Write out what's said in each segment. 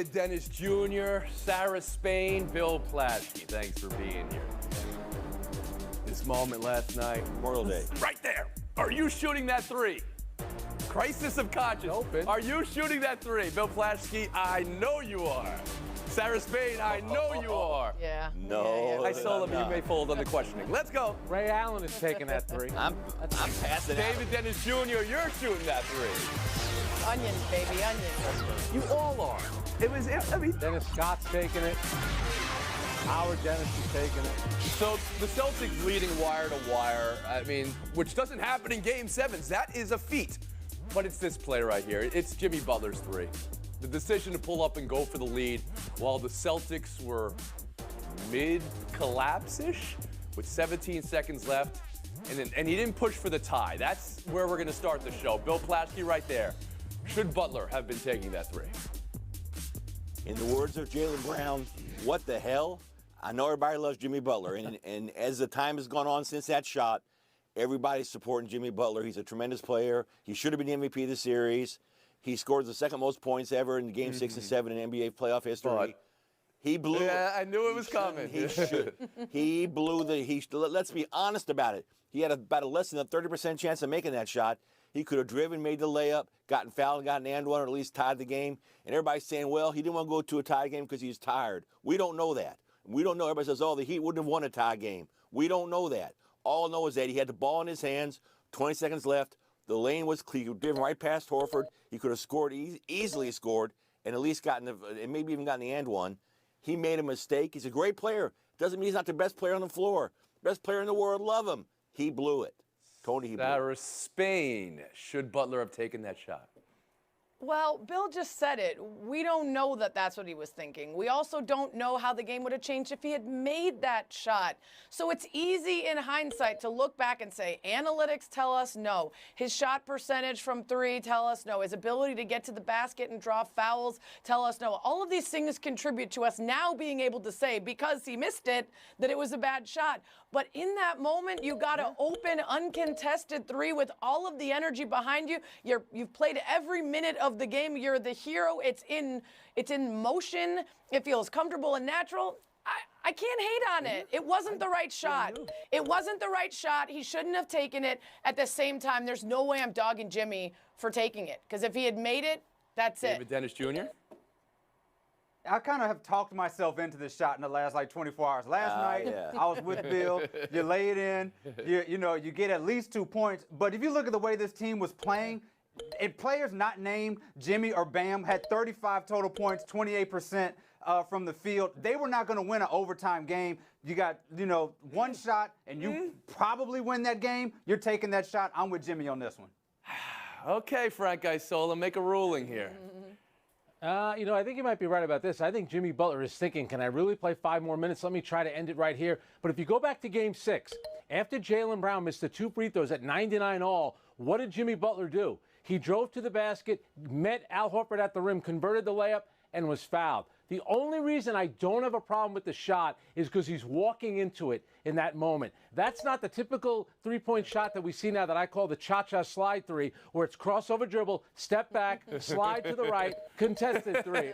David Dennis Jr., Sarah Spain, Bill Plaschke. Thanks for being here. This moment last night. Memorial Day. Right there. Are you shooting that three? Crisis of conscience. Open. Are you shooting that three? Bill Plaschke, I know you are. Sarah Spain, I know you are. Yeah. No. I saw them. You may fold on the questioning. Let's go. Ray Allen is taking that three. I'm passing out. David Dennis Jr., you're shooting that three. Onions, baby, onions. You all are. Dennis Scott's taking it. Howard Dennis is taking it. So the Celtics leading wire to wire, which doesn't happen in Game 7s. That is a feat. But it's this play right here. It's Jimmy Butler's three. The decision to pull up and go for the lead while the Celtics were mid-collapse-ish with 17 seconds left. And he didn't push for the tie. That's where we're going to start the show. Bill Plaschke right there. Should Butler have been taking that three? In the words of Jaylen Brown, what the hell? I know everybody loves Jimmy Butler, and as the time has gone on since that shot, everybody's supporting Jimmy Butler. He's a tremendous player. He should have been the MVP of the series. He scored the second most points ever in Game 6 and 7 in NBA playoff history. But he blew. Yeah, I knew it was coming. He should. He blew the. Let's be honest about it. He had about a less than a 30% chance of making that shot. He could have driven, made the layup, gotten fouled, gotten and one, or at least tied the game. And everybody's saying, well, he didn't want to go to a tie game because he's tired. We don't know that. We don't know. Everybody says, oh, the Heat wouldn't have won a tie game. We don't know that. All I know is that he had the ball in his hands, 20 seconds left. The lane was clear. He could have driven right past Horford. He could have scored, easily scored, and at least gotten and maybe even gotten the and one. He made a mistake. He's a great player. Doesn't mean he's not the best player on the floor. Best player in the world. Love him. He blew it. Tony, he blew it. Sarah Spain. Should Butler have taken that shot? Well, Bill just said it. We don't know that that's what he was thinking. We also don't know how the game would have changed if he had made that shot. So it's easy in hindsight to look back and say, analytics tell us no. His shot percentage from three tell us no. His ability to get to the basket and draw fouls tell us no. All of these things contribute to us now being able to say, because he missed it, that it was a bad shot. But in that moment, you got to open uncontested three with all of the energy behind you. You've played every minute of the game. You're the hero. It's in motion. It feels comfortable and natural. I can't hate on it. It wasn't the right shot. It wasn't the right shot. He shouldn't have taken it. At the same time, there's no way I'm dogging Jimmy for taking it, because if he had made it, that's it. David Dennis Jr.? I kind of have talked myself into this shot in the last 24 hours. Last night, I was with Bill. You lay it in. You get at least 2 points. But if you look at the way this team was playing, players not named Jimmy or Bam had 35 total points, 28% from the field. They were not going to win an overtime game. You got, one shot, and you probably win that game. You're taking that shot. I'm with Jimmy on this one. Okay, Frank Isola, make a ruling here. I think you might be right about this. I think Jimmy Butler is thinking, can I really play 5 more minutes? Let me try to end it right here. But if you go back to Game 6, after Jaylen Brown missed the 2 free throws at 99 all, what did Jimmy Butler do? He drove to the basket, met Al Horford at the rim, converted the layup, and was fouled. The only reason I don't have a problem with the shot is because he's walking into it in that moment. That's not the typical three-point shot that we see now that I call the cha-cha slide three, where it's crossover dribble, step back, slide to the right, contested three.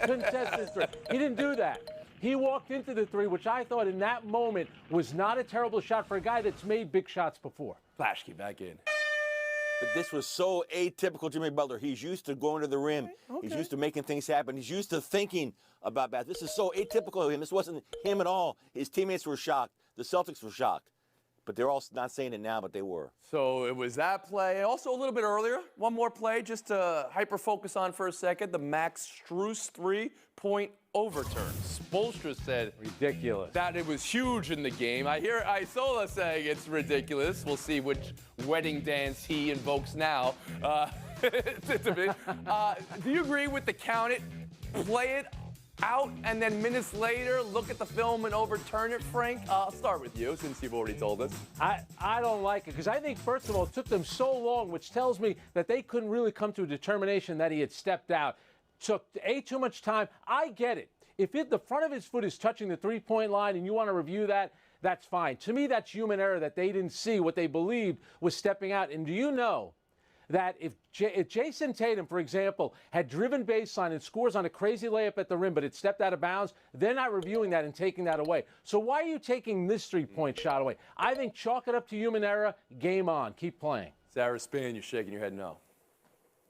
Contested three. He didn't do that. He walked into the three, which I thought in that moment was not a terrible shot for a guy that's made big shots before. Plaschke back in. But this was so atypical Jimmy Butler. He's used to going to the rim. Okay. He's used to making things happen. He's used to thinking about that. This is so atypical of him. This wasn't him at all. His teammates were shocked. The Celtics were shocked. But they're all not saying it now, but they were. So it was that play. Also a little bit earlier, one more play just to hyper-focus on for a second. The Max Strus three-point overturn. Spoelstra said ridiculous. That it was huge in the game. I hear Isola saying it's ridiculous. We'll see which wedding dance he invokes now. Do you agree with the count it, play it out, and then minutes later look at the film and overturn it, Frank? I'll start with you since you've already told us. I don't like it because I think, first of all, it took them so long, which tells me that they couldn't really come to a determination that he had stepped out. Took too much time. I get it. If the front of his foot is touching the three-point line and you want to review that, that's fine. To me, that's human error that they didn't see what they believed was stepping out. And do you know that if Jason Tatum, for example, had driven baseline and scores on a crazy layup at the rim, but it stepped out of bounds, they're not reviewing that and taking that away. So why are you taking this three-point shot away? I think chalk it up to human error. Game on. Keep playing. Sarah Spin, you're shaking your head no.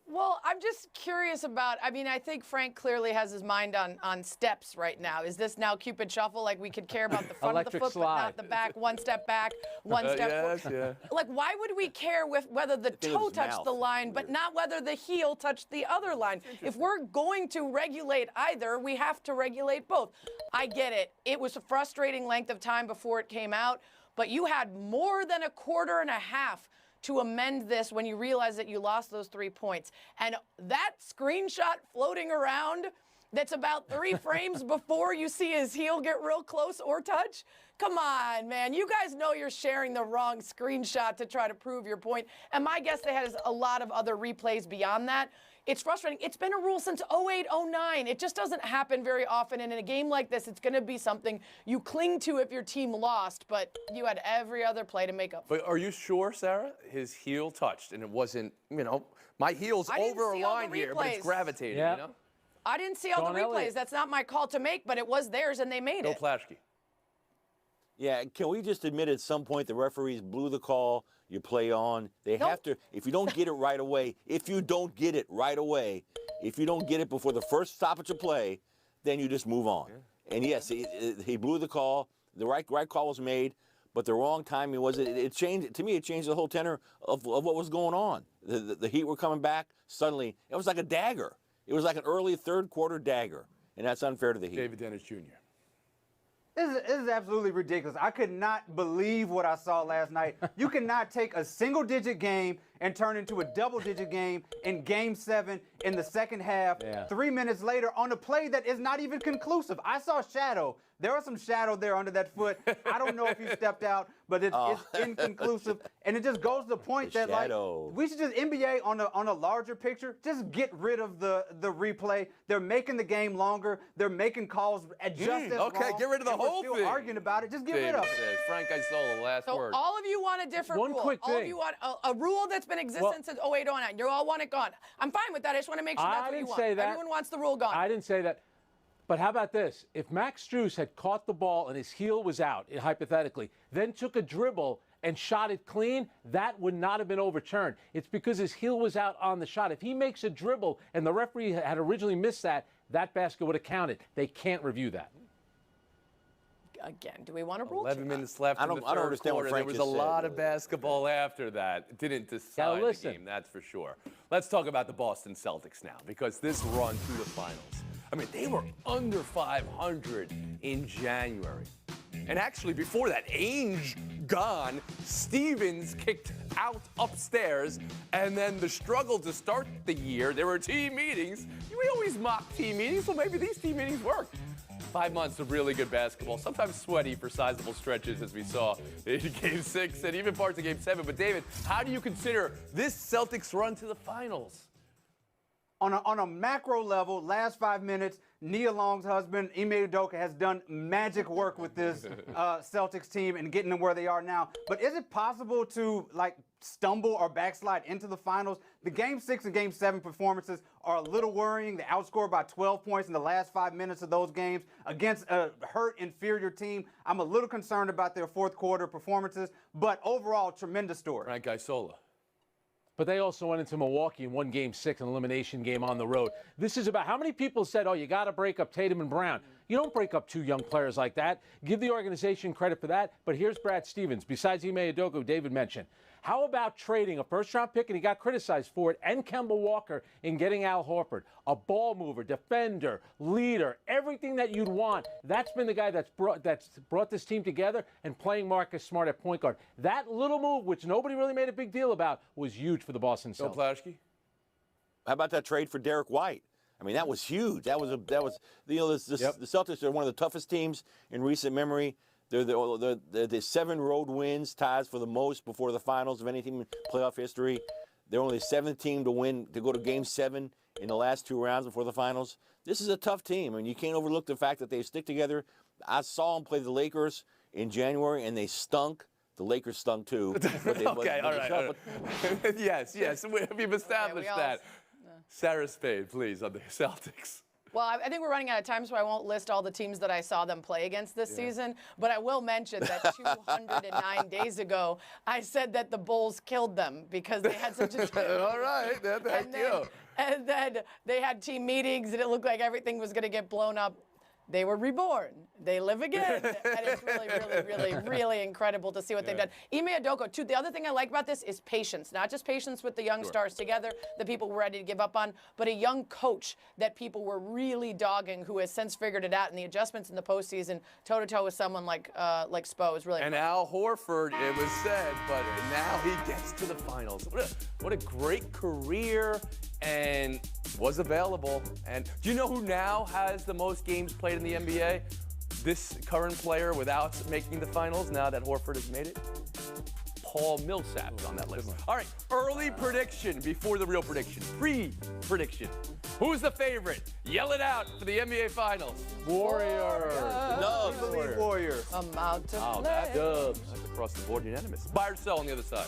Well, I'm just curious about, I mean, I think Frank clearly has his mind on steps right now. Is this now Cupid Shuffle? Like we could care about the front of the foot, but not the back, one step back, one step forward. Yeah. Like, why would we care with whether the toe touched the line, but not whether the heel touched the other line? If we're going to regulate either, we have to regulate both. I get it. It was a frustrating length of time before it came out, but you had more than a quarter and a half to amend this when you realize that you lost those 3 points. And that screenshot floating around that's about 3 frames before you see his heel get real close or touch, come on, man. You guys know you're sharing the wrong screenshot to try to prove your point. And my guess they has a lot of other replays beyond that. It's frustrating. It's been a rule since 08, 09. It just doesn't happen very often. And in a game like this, it's going to be something you cling to if your team lost, but you had every other play to make up for. But are you sure, Sarah? His heel touched, and it wasn't, you know, my heel's over a line here, but it's gravitating, you know? I didn't see all the replays. That's not my call to make, but it was theirs, and they made it. Bill Plaschke. Yeah, can we just admit at some point the referees blew the call, you play on. They have to, if you don't get it right away, if you don't get it before the first stoppage of play, then you just move on. Yeah. And yes, he blew the call. The right call was made, but the wrong timing was it changed, to me, it changed the whole tenor of what was going on. The Heat were coming back. Suddenly, it was like a dagger. It was like an early third quarter dagger, and that's unfair to the Heat. David Dennis Jr. This is absolutely ridiculous. I could not believe what I saw last night. You cannot take a single-digit game and turn into a double-digit game in Game 7 in the second half. 3 minutes later on a play that is not even conclusive. I saw shadow. There was some shadow there under that foot. I don't know if he stepped out, but it's inconclusive. And it just goes to the point that like we should just NBA on a larger picture, just get rid of the replay. They're making the game longer. They're making calls just as long. Okay, get rid of the whole thing. Still arguing about it. Just get rid of it. Frank Isola, last word. So all of you want a different rule. Quick thing. All of you want a rule that's been existing since 08, 09. You all want it gone. I'm fine with that. I just want to make sure that's what you want. I didn't say that. Everyone wants the rule gone. I didn't say that. But how about this? If Max Strus had caught the ball and his heel was out, hypothetically, then took a dribble and shot it clean, that would not have been overturned. It's because his heel was out on the shot. If he makes a dribble and the referee had originally missed that, that basket would have counted. They can't review that. Again, do we want a rule? 11 minutes left in the third understand quarter. what Frank There was just a said, lot of really. basketball after that. It didn't decide the game, that's for sure. Let's talk about the Boston Celtics now, because this run to the finals, I mean, they were under 500 in January. And actually, before that, Ainge gone, Stevens kicked out upstairs, and then the struggle to start the year, there were team meetings. We always mock team meetings, so maybe these team meetings worked. 5 months of really good basketball, sometimes sweaty for sizable stretches, as we saw in Game 6 and even parts of Game 7. But, David, how do you consider this Celtics run to the finals? On a macro level, last 5 minutes, Nia Long's husband, Ime Udoka, has done magic work with this Celtics team and getting them where they are now. But is it possible to, like, stumble or backslide into the finals? The Game 6 and Game 7 performances are a little worrying. They outscored by 12 points in the last 5 minutes of those games against a hurt, inferior team. I'm a little concerned about their fourth quarter performances, but overall, tremendous story. Frank Isola. But they also went into Milwaukee and won Game 6, an elimination game on the road. This is about how many people said, oh, you got to break up Tatum and Brown. You don't break up two young players like that. Give the organization credit for that. But here's Brad Stevens, besides Ime Udoka, David mentioned. How about trading a first-round pick, and he got criticized for it, and Kemba Walker in getting Al Horford, a ball mover, defender, leader, everything that you'd want. That's been the guy that's brought this team together, and playing Marcus Smart at point guard. That little move, which nobody really made a big deal about, was huge for the Boston Celtics. Bill Plaschke? How about that trade for Derek White? I mean, that was huge. The Celtics are one of the toughest teams in recent memory. They're the 7 road wins, ties for the most before the finals of any team in playoff history. They're only the 7th team to go to Game 7 in the last 2 rounds before the finals. This is a tough team, and you can't overlook the fact that they stick together. I saw them play the Lakers in January, and they stunk. The Lakers stunk too. Okay, all right. Yes, we've established that. Sarah Spade, please, on the Celtics. Well, I think we're running out of time, so I won't list all the teams that I saw them play against this season. But I will mention that 209 days ago, I said that the Bulls killed them because they had such a All right, thank you. And then they had team meetings, and it looked like everything was going to get blown up. They were reborn. They live again. And it's really incredible to see what they've done. Ime Udoka, too. The other thing I like about this is patience. Not just patience with the young stars together that people were ready to give up on, but a young coach that people were really dogging who has since figured it out. And the adjustments in the postseason, toe-to-toe with someone like Spo is really And impressive. Al Horford, it was said, but now he gets to the finals. What a great career, and was available. And do you know who now has the most games played in the NBA? This current player without making the finals, now that Horford has made it? Paul Millsap's on that list. All right, early prediction before the real prediction. Pre-prediction. Who's the favorite? Yell it out for the NBA Finals. Warriors. No, Warriors. I'm out to play. That's across the board unanimous. Buy or sell on the other side.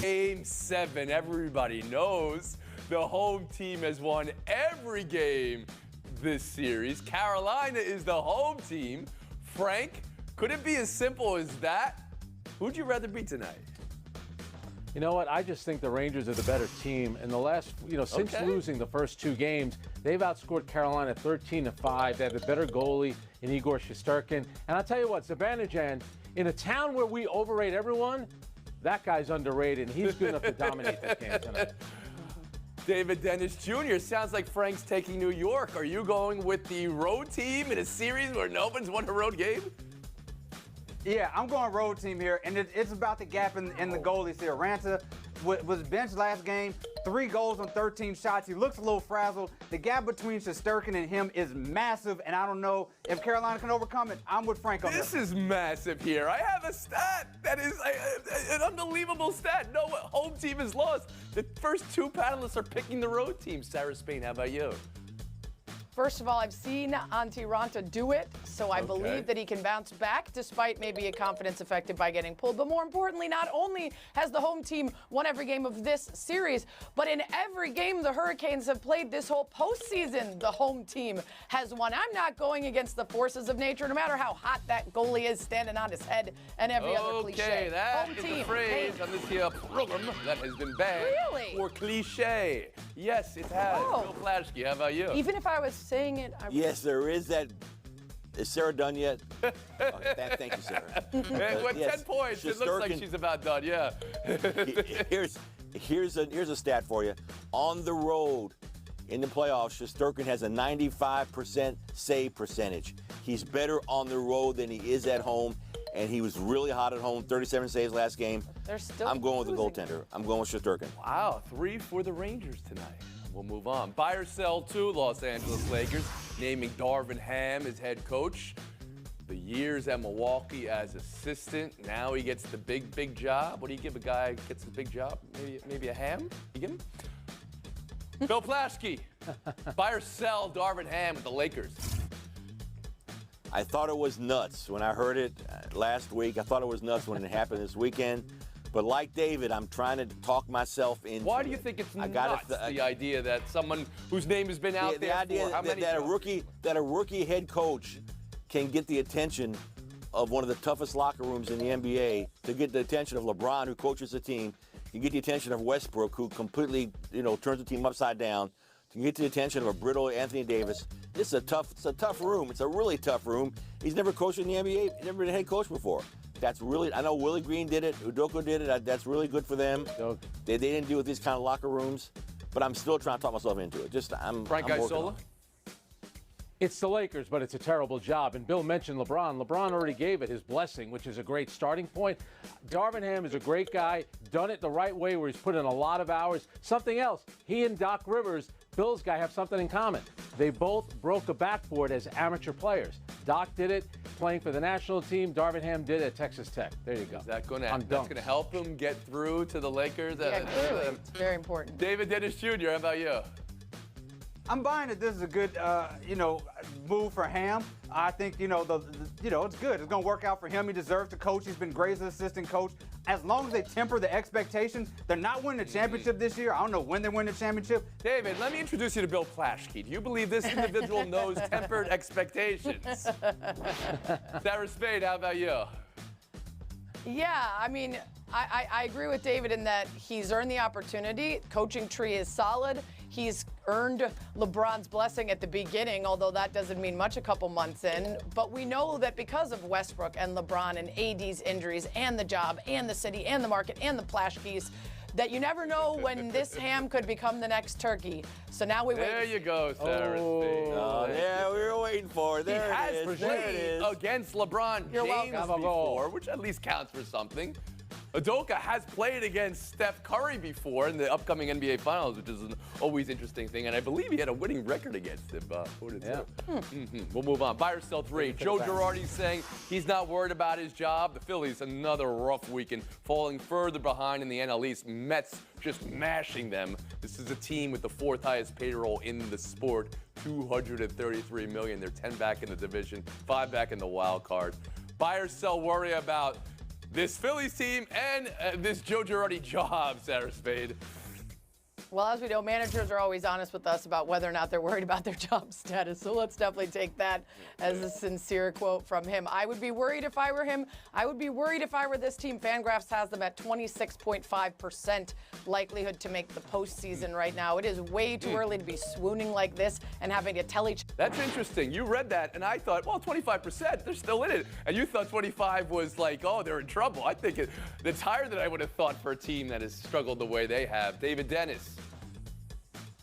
Game 7, everybody knows the home team has won every game this series. Carolina is the home team. Frank, could it be as simple as that? Who'd you rather be tonight? You know what? I just think the Rangers are the better team. In the last, since losing the first 2 games, they've outscored Carolina 13-5. They have a better goalie in Igor Shesterkin. And I'll tell you what, Zibanejad, in a town where we overrate everyone, that guy's underrated, and he's good enough to dominate this game tonight. David Dennis Jr. Sounds like Frank's taking New York. Are you going with the road team in a series where no one's won a road game? Yeah, I'm going road team here, and it's about the gap in the goalies here. Ranta was benched last game, 3 goals on 13 shots. He looks a little frazzled. The gap between Shesterkin and him is massive, and I don't know if Carolina can overcome it. I'm with Frank on this. This is massive here. I have a stat that is an unbelievable stat. No home team has lost. The first 2 panelists are picking the road team. Sarah Spain, how about you? First of all, I've seen Antti Ranta do it, so I believe that he can bounce back despite maybe a confidence affected by getting pulled. But more importantly, not only has the home team won every game of this series, but in every game the Hurricanes have played this whole postseason, the home team has won. I'm not going against the forces of nature, no matter how hot that goalie is standing on his head and every other cliche. Okay, that home is team. a phrase on this here program that has been banned for cliche. Yes, it has. Bill Plaschke, how about you? Even if I was saying it, Yes, there is that. Is Sarah done yet? Thank you, Sarah. With 10 points, it looks like she's about done, yeah. Here's a stat for you. On the road in the playoffs, Shesterkin has a 95% save percentage. He's better on the road than he is at home, and he was really hot at home, 37 saves last game. I'm going with the goaltender. I'm going with Shesterkin. Wow, 3 for the Rangers tonight. We'll move on. Buy or sell to Los Angeles Lakers, naming Darvin Ham as head coach. The years at Milwaukee as assistant. Now he gets the big job. What do you give a guy who gets the big job? Maybe a ham? You give him? Bill Plaschke, buy or sell Darvin Ham with the Lakers? I thought it was nuts when I heard it last week. I thought it was nuts when it happened this weekend. But like David, I'm trying to talk myself into it. Why do you think it's nuts, the idea that someone whose name has been out there for how many years? That a rookie head coach can get the attention of one of the toughest locker rooms in the NBA, to get the attention of LeBron, who coaches the team, you get the attention of Westbrook, who completely, turns the team upside down, to get the attention of a brittle Anthony Davis. It's a tough room. It's a really tough room. He's never coached in the NBA. He's never been a head coach before. That's really, I know Willie Green did it, Udoka did it. That's really good for them. They didn't deal with these kind of locker rooms, but I'm still trying to talk myself into it. Frank Isola? It's the Lakers, but it's a terrible job. And Bill mentioned LeBron. LeBron already gave it his blessing, which is a great starting point. Darvin Ham is a great guy, done it the right way where he's put in a lot of hours. Something else, he and Doc Rivers, Bill's guy, have something in common. They both broke a backboard as amateur players. Doc did it playing for the national team. Darvin Ham did it at Texas Tech. There you go. Is that going to help him get through to the Lakers? Yeah, clearly. It's very important. David Dennis Jr., how about you? I'm buying that this is a good, move for Ham. I think, the you know, it's good. It's going to work out for him. He deserves to coach. He's been great as an assistant coach. As long as they temper the expectations, they're not winning the championship this year. I don't know when they win the championship. David, let me introduce you to Bill Plaschke. Do you believe this individual knows tempered expectations? Sarah Spade, how about you? Yeah, I mean, I agree with David in that he's earned the opportunity. Coaching tree is solid. He's earned LeBron's blessing at the beginning, although that doesn't mean much a couple months in. But we know that because of Westbrook and LeBron and AD's injuries and the job and the city and the market and the Plaschkes, that you never know when this ham could become the next turkey. So now we wait. There you go, Sarah Spade. Oh, yeah, we were waiting for it. There He has it is. There it played is. against LeBron You're James welcome. before, which at least counts for something. Udoka has played against Steph Curry before in the upcoming NBA Finals, which is an always interesting thing. And I believe he had a winning record against him. We'll move on. Buy or sell 3. Joe Girardi's saying he's not worried about his job. The Phillies, another rough weekend, falling further behind in the NL East. Mets just mashing them. This is a team with the 4th highest payroll in the sport, $233 million. They're 10 back in the division, 5 back in the wild card. Buy or sell worry about this Phillies team and this Joe Girardi job, Sarah Spade. Well, as we know, managers are always honest with us about whether or not they're worried about their job status. So let's definitely take that as a sincere quote from him. I would be worried if I were him. I would be worried if I were this team. Fangraphs has them at 26.5% likelihood to make the postseason right now. It is way too early to be swooning like this and having to tell each. That's interesting. You read that, and I thought, well, 25%, they're still in it. And you thought 25 was like, oh, they're in trouble. I think it's higher than I would have thought for a team that has struggled the way they have. David Dennis.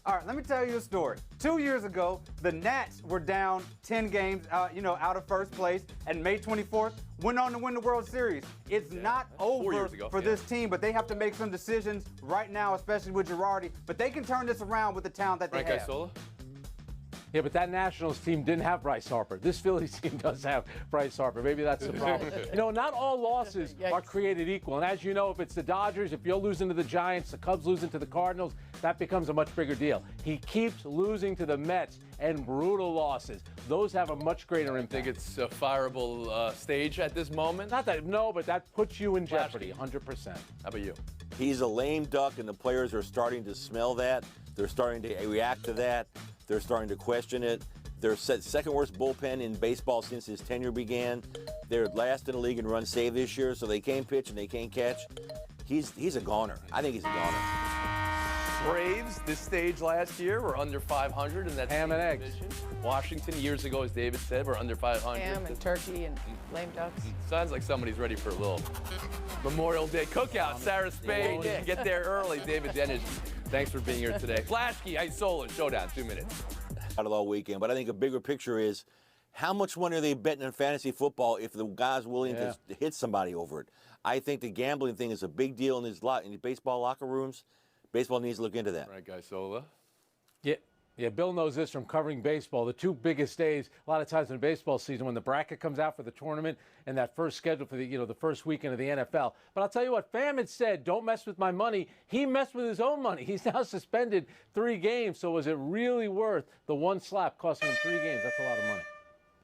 All right, let me tell you a story. 2 years ago, the Nats were down 10 games, out of first place, and May 24th went on to win the World Series. It's not over for this team, but they have to make some decisions right now, especially with Girardi. But they can turn this around with the talent that they have. Isola? Yeah, but that Nationals team didn't have Bryce Harper. This Phillies team does have Bryce Harper. Maybe that's the problem. Not all losses are created equal. And as you know, if it's the Dodgers, if you're losing to the Giants, the Cubs losing to the Cardinals, that becomes a much bigger deal. He keeps losing to the Mets and brutal losses. Those have a much greater impact. Think it's a fireable stage at this moment? Not that, no, but that puts you in jeopardy, 100%. How about you? He's a lame duck, and the players are starting to smell that. They're starting to react to that. They're starting to question it. They're second worst bullpen in baseball since his tenure began. They're last in the league in runs saved this year, so they can't pitch and they can't catch. He's a goner. I think he's a goner. Braves, this stage last year, were under 500 in that ham and eggs division. Washington, years ago, as David said, were under 500. Ham and turkey and lame ducks. Sounds like somebody's ready for a little Memorial Day cookout. Sarah Spade, get there early. David Dennis, thanks for being here today. Plaschke, Isola, Showdown, 2 minutes. Out of all weekend, but I think a bigger picture is how much money are they betting in fantasy football if the guy's willing to hit somebody over it? I think the gambling thing is a big deal in the baseball locker rooms. Baseball needs to look into that. Right, Isola. Yeah, Bill knows this from covering baseball. The 2 biggest days, a lot of times in baseball season, when the bracket comes out for the tournament and that first schedule for the first weekend of the NFL. But I'll tell you what, Pham had said, don't mess with my money. He messed with his own money. He's now suspended 3 games. So was it really worth the one slap costing him 3 games? That's a lot of money.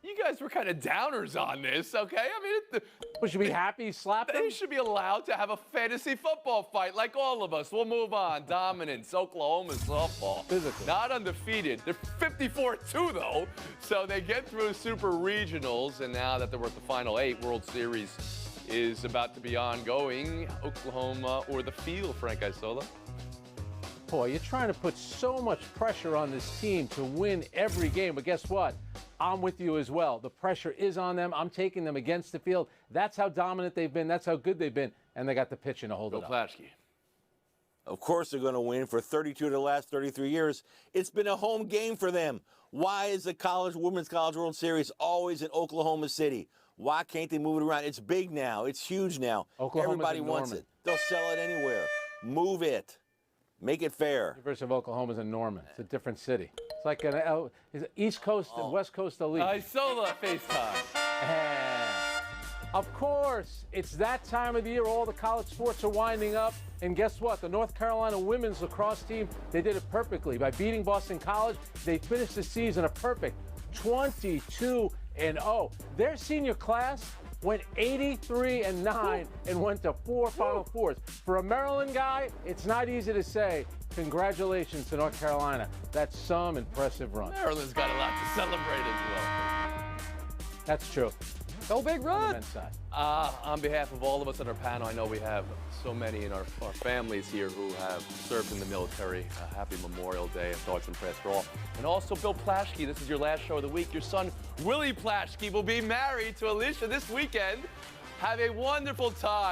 You guys were kind of downers on this, okay? I mean, We should be happy he slapped him? they should be allowed to have a fantasy football fight like all of us. We'll move on. Dominance, Oklahoma softball. Physically. Not undefeated. They're 54-2, though. So they get through Super Regionals, and now that they're worth the Final 8, World Series is about to be ongoing. Oklahoma or the field, Frank Isola. Boy, you're trying to put so much pressure on this team to win every game. But guess what? I'm with you as well. The pressure is on them. I'm taking them against the field. That's how dominant they've been. That's how good they've been. And they got the pitching to hold it up. Bill Plaschke. Of course they're going to win. For 32 of the last 33 years, it's been a home game for them. Why is the Women's College World Series always in Oklahoma City? Why can't they move it around? It's big now. It's huge now. Everybody wants it. They'll sell it anywhere. Move it. Make it fair. University of Oklahoma's in Norman. It's a different city. It's like an East Coast and West Coast elite. Isola FaceTime. Of course, it's that time of the year. All the college sports are winding up. And guess what? The North Carolina women's lacrosse team, they did it perfectly. By beating Boston College, they finished the season a perfect 22-0. and 0. Their senior class went 83-9 and went to 4 Final Fours. For a Maryland guy, it's not easy to say congratulations to North Carolina. That's some impressive run. Maryland's got a lot to celebrate as well. That's true. Go Big On the Red. men's side. On behalf of all of us on our panel, I know we have so many in our families here who have served in the military. Happy Memorial Day and thoughts and prayers for all. And also, Bill Plaschke, this is your last show of the week. Your son, Willie Plaschke, will be married to Alicia this weekend. Have a wonderful time.